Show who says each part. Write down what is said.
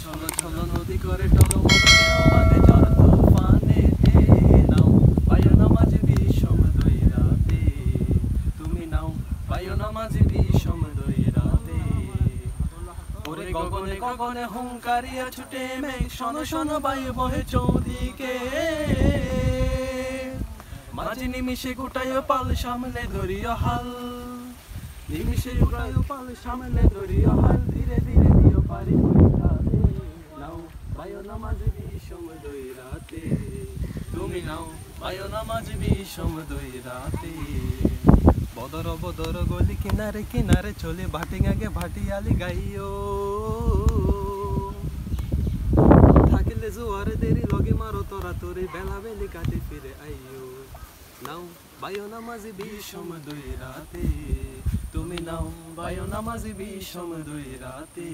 Speaker 1: ছলো ছলো নদী করে টগমগ ঢেউ ভাঙে ঝড় তুফানেতে নাও পাইও না মাঝে বিষম দৈরাতে তুমি নাও পাইও না মাঝে বিষম দৈরাতে ওরে গগনে গগনে হুঙ্কারিয়া ছুটে মেঘ শোনো শোনো বায়ু বহে চৌদিকে মাঝে নিমিষে গুটাইও পাল সামনে ধরিও হাল নিমিষে গুটাইও পাল সামনে ধরিও হাল ধীরে ধীরে দিও পারি বইটাতে নাও পাইও না মাঝে বিষম দৈরাতে তুমি নাও পাইও না মাঝে বিষম দৈরাতে বদর বদর গলি কিনারে কিনারে চলে ভাটিং আগে ভাটিয়ালি গাইও থাকিলে জোয়ার দেরি লগে মারো তোরা তোরে বেলা বেলি কাটে ফিরে আইও নাও পাইও না মাঝে বিষম দৈরাতে তুমি নাও পাইও না মাঝে বিষম দৈরাতে